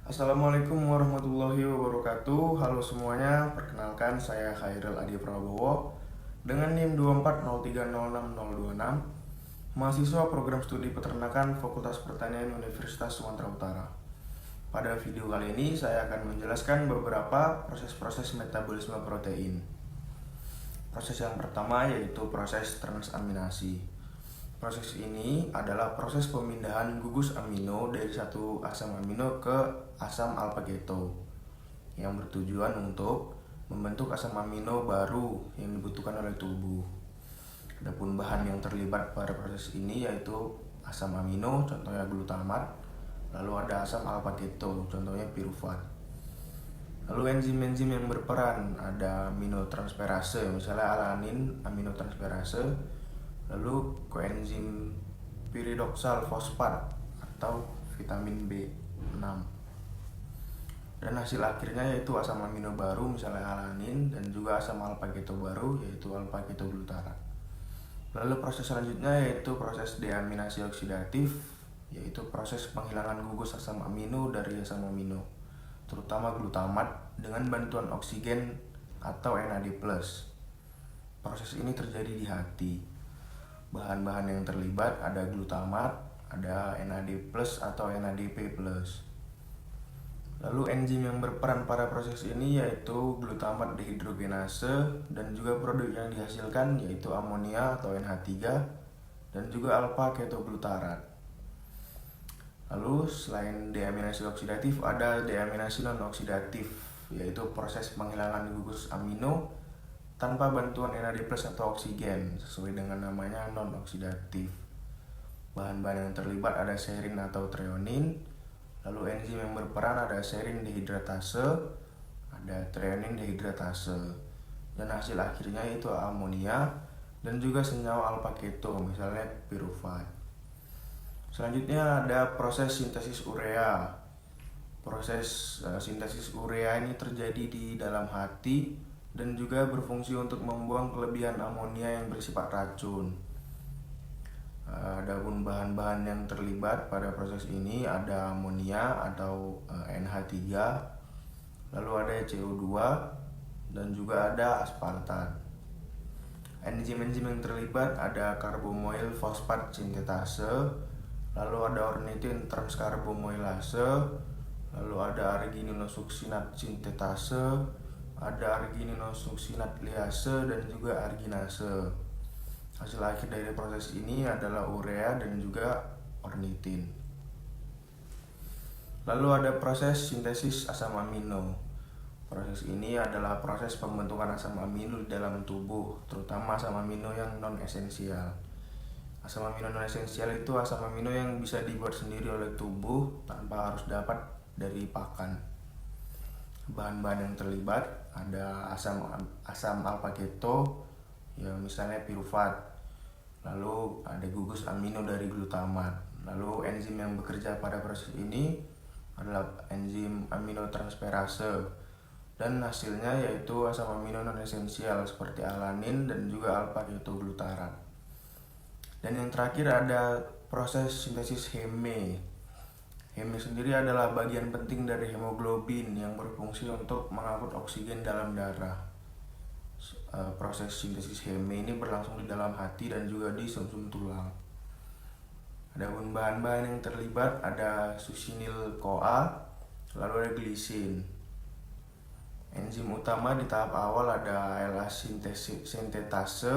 Assalamualaikum warahmatullahi wabarakatuh. Halo semuanya, perkenalkan saya Khairil Adi Prabowo dengan NIM 240306026, mahasiswa program studi peternakan Fakultas Pertanian Universitas Sumatera Utara. Pada video kali ini saya akan menjelaskan beberapa proses-proses metabolisme protein. Proses yang pertama yaitu proses transaminasi. Proses ini adalah proses pemindahan gugus amino dari satu asam amino ke asam alpha-keto yang bertujuan untuk membentuk asam amino baru yang dibutuhkan oleh tubuh. Adapun bahan yang terlibat pada proses ini yaitu asam amino, contohnya glutamat, lalu ada asam alpha-keto, contohnya pirufat. Lalu enzim-enzim yang berperan ada aminotransferase, misalnya alanin aminotransferase, lalu koenzim piridoksal fosfat atau vitamin B6. Dan hasil akhirnya yaitu asam amino baru misalnya alanin dan juga asam alpha-keto baru yaitu alpha-ketoglutarate. Lalu proses selanjutnya yaitu proses deaminasi oksidatif, yaitu proses penghilangan gugus asam amino dari asam amino, terutama glutamat dengan bantuan oksigen atau NAD+. Proses ini terjadi di hati. Bahan-bahan yang terlibat ada glutamat, ada NAD+ atau NADP+. Lalu enzim yang berperan pada proses ini yaitu glutamat dehidrogenase dan juga produk yang dihasilkan yaitu amonia atau NH3 dan juga alpha-ketoglutarate. Lalu selain deaminasi oksidatif ada deaminasi non-oksidatif, yaitu proses penghilangan gugus amino tanpa bantuan NAD+ atau oksigen, sesuai dengan namanya non-oksidatif. Bahan-bahan yang terlibat ada serin atau treonin, lalu enzim yang berperan ada serin dehidratase, ada treonin dehidratase, dan hasil akhirnya yaitu amonia dan juga senyawa alpha-keto, misalnya pirufat. Selanjutnya ada proses sintesis urea. Proses sintesis urea ini terjadi di dalam hati dan juga berfungsi untuk membuang kelebihan amonia yang bersifat racun. Adapun bahan-bahan yang terlibat pada proses ini ada amonia atau NH3, lalu ada CO2 dan juga ada aspartat. Enzim-enzim yang terlibat ada karbomoil fosfat sintetase, lalu ada ornitin transkarbomoilase, lalu ada argininosuksinat sintetase, ada argininosuksinat liase dan juga arginase. Hasil akhir dari proses ini adalah urea dan juga ornitin. Lalu ada proses sintesis asam amino. Proses ini adalah proses pembentukan asam amino di dalam tubuh, terutama asam amino yang non-esensial. Asam amino non-esensial itu asam amino yang bisa dibuat sendiri oleh tubuh tanpa harus dapat dari pakan. Bahan-bahan yang terlibat ada asam alpha-keto, ya misalnya pirufat. Lalu ada gugus amino dari glutamat. Lalu enzim yang bekerja pada proses ini adalah enzim aminotransferase. Dan hasilnya yaitu asam amino non-esensial seperti alanin dan juga alpha-ketoglutarate. Dan yang terakhir ada proses sintesis heme. Heme sendiri adalah bagian penting dari hemoglobin yang berfungsi untuk mengangkut oksigen dalam darah. Proses sintesis heme ini berlangsung di dalam hati dan juga di sumsum tulang. Adapun bahan-bahan yang terlibat ada succinyl-CoA, lalu ada glisin. Enzim utama di tahap awal ada ALA sintetase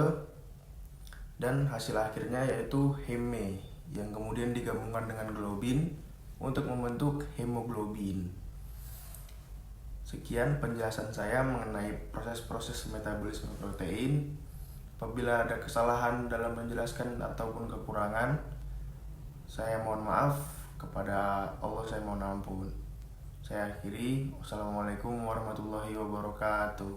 dan hasil akhirnya yaitu heme yang kemudian digabungkan dengan globin untuk membentuk hemoglobin. Sekian penjelasan saya mengenai proses-proses metabolisme protein. Apabila ada kesalahan dalam menjelaskan ataupun kekurangan, saya mohon maaf. Kepada Allah saya mohon ampun. Saya akhiri. Wassalamualaikum warahmatullahi wabarakatuh.